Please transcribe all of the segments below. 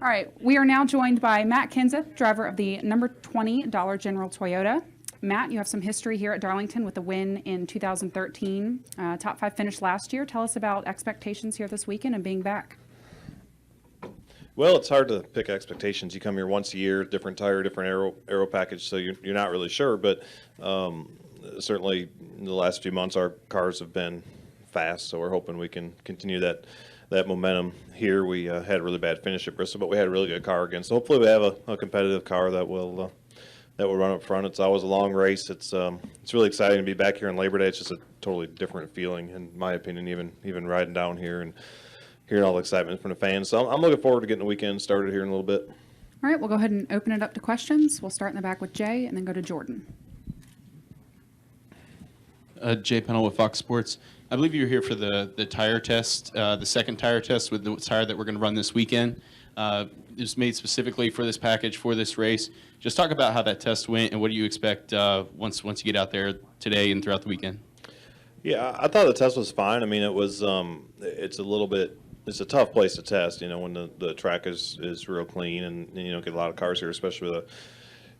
All right, we are now joined by Matt Kenseth, driver of the number 20 Dollar General Toyota. Matt, you have some history here at Darlington with a win in 2013, top 5 finish last year. Tell us about expectations here this weekend and being back. Well, it's hard to pick expectations. You come here once a year, different tire, different aero package, so you're not really sure. But certainly in the last few months, our cars have been fast, so we're hoping we can continue that momentum here. We had a really bad finish at Bristol, but we had a really good car again. So hopefully we have a competitive car that will run up front. It's always a long race. It's really exciting to be back here on Labor Day. It's just a totally different feeling, in my opinion, even riding down here and hearing all the excitement from the fans. So I'm looking forward to getting the weekend started here in a little bit. All right, we'll go ahead and open it up to questions. We'll start in the back with Jay and then go to Jordan. Jay Pennell with Fox Sports. I believe you were here for the tire test, the second tire test with the tire that we're going to run this weekend. It was made specifically for this package, for this race. Just talk about how that test went and what do you expect once you get out there today and throughout the weekend? Yeah, I thought the test was fine. I mean, it was it's a tough place to test, when the track is real clean and get a lot of cars here, especially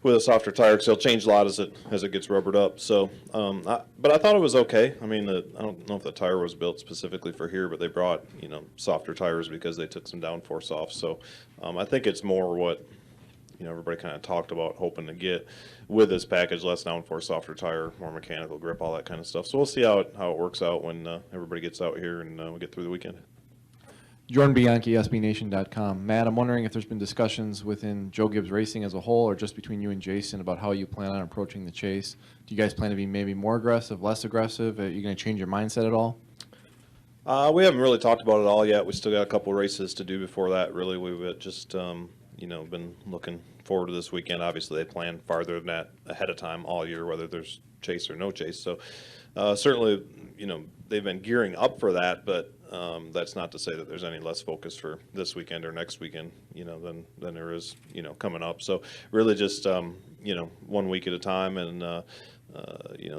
with a softer tire, because they'll change a lot as it gets rubbered up. So, but I thought it was okay. I mean, I don't know if the tire was built specifically for here, but they brought softer tires because they took some downforce off. So, I think it's more what everybody kind of talked about, hoping to get with this package: less downforce, softer tire, more mechanical grip, all that kind of stuff. So we'll see how it works out when everybody gets out here and we get through the weekend. Jordan Bianchi, SBNation.com. Matt, I'm wondering if there's been discussions within Joe Gibbs Racing as a whole or just between you and Jason about how you plan on approaching the chase. Do you guys plan to be maybe more aggressive, less aggressive? Are you going to change your mindset at all? We haven't really talked about it all yet. We still got a couple races to do before that. Really, we've just been looking forward to this weekend. Obviously, they plan farther than that ahead of time all year, whether there's chase or no chase. So certainly, they've been gearing up for that, but that's not to say that there's any less focus for this weekend or next weekend, than there is, coming up. So really just, 1 week at a time. And,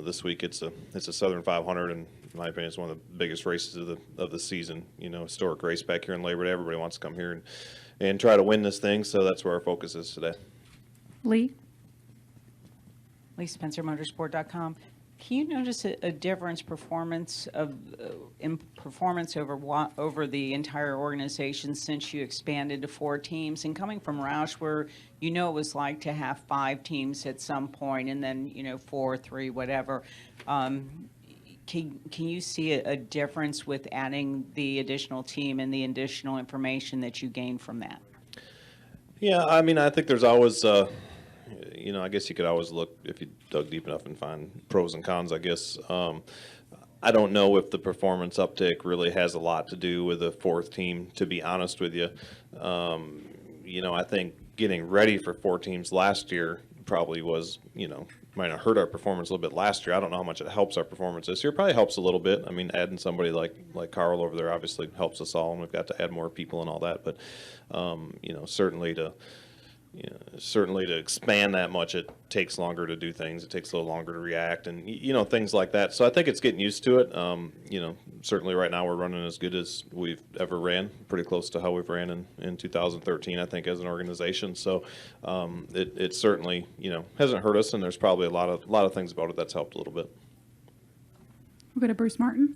this week it's a Southern 500, and in my opinion, it's one of the biggest races of the season. Historic race back here in Labor Day. Everybody wants to come here and try to win this thing. So that's where our focus is today. Lee? Spencer Motorsport.com. Can you notice a difference in performance over the entire organization since you expanded to 4 teams? And coming from Roush, where it was like to have 5 teams at some point, and then 4, 3, whatever. Can you see a difference with adding the additional team and the additional information that you gain from that? Yeah, I mean, I think there's always. I guess you could always look if you dug deep enough and find pros and cons, I guess. I don't know if the performance uptick really has a lot to do with a 4th team, to be honest with you. I think getting ready for 4 teams last year probably was, might have hurt our performance a little bit last year. I don't know how much it helps our performance this year. Probably helps a little bit. I mean, adding somebody like Carl over there obviously helps us all, and we've got to add more people and all that. But, certainly to expand that much, it takes longer to do things. It takes a little longer to react and, things like that. So I think it's getting used to it. Certainly right now we're running as good as we've ever ran, pretty close to how we've ran in 2013, I think, as an organization. So it certainly, hasn't hurt us, and there's probably a lot of things about it that's helped a little bit. We'll go to Bruce Martin.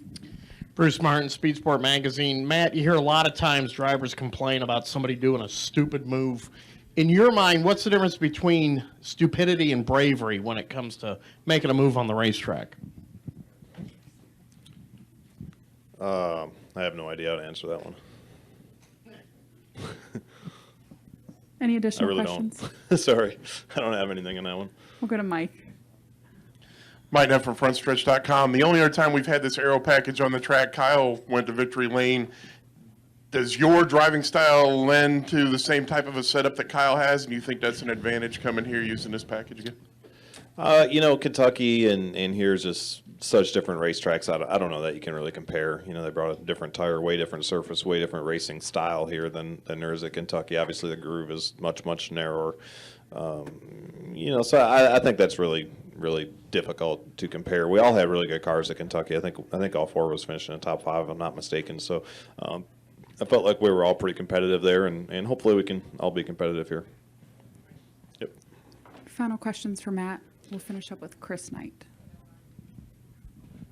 Bruce Martin, Speed Sport Magazine. Matt, you hear a lot of times drivers complain about somebody doing a stupid move. In your mind, what's the difference between stupidity and bravery when it comes to making a move on the racetrack? I have no idea how to answer that one. Any additional I really questions? don't. Sorry, I don't have anything on that one. We'll go to Mike. Mike Neff from FrontStretch.com. The only other time we've had this aero package on the track, Kyle went to Victory Lane. Does your driving style lend to the same type of a setup that Kyle has, and you think that's an advantage coming here using this package again? Kentucky and here's just such different racetracks. I don't know that you can really compare. They brought a different tire, way different surface, way different racing style here than there is at Kentucky. Obviously, the groove is much, much narrower. So I think that's really, really difficult to compare. We all had really good cars at Kentucky. I think all 4 of us finished in the top 5, if I'm not mistaken. So I felt like we were all pretty competitive there, and hopefully we can all be competitive here. Yep. Final questions for Matt. We'll finish up with Chris Knight.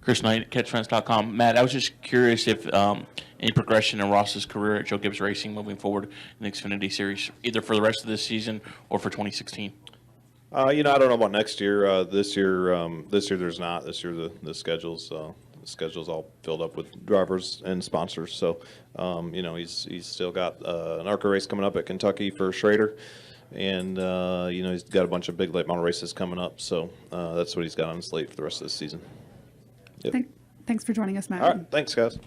Chris Knight, catchfence.com. Matt, I was just curious if any progression in Ross's career at Joe Gibbs Racing moving forward in the Xfinity Series, either for the rest of this season or for 2016. I don't know about next year. This year there's not. This year the schedule's all filled up with drivers and sponsors. So, he's still got an ARCA race coming up at Kentucky for Schrader, and he's got a bunch of big late model races coming up. So that's what he's got on his slate for the rest of this season. Yep. Thanks for joining us, Matt. All right. Thanks, guys.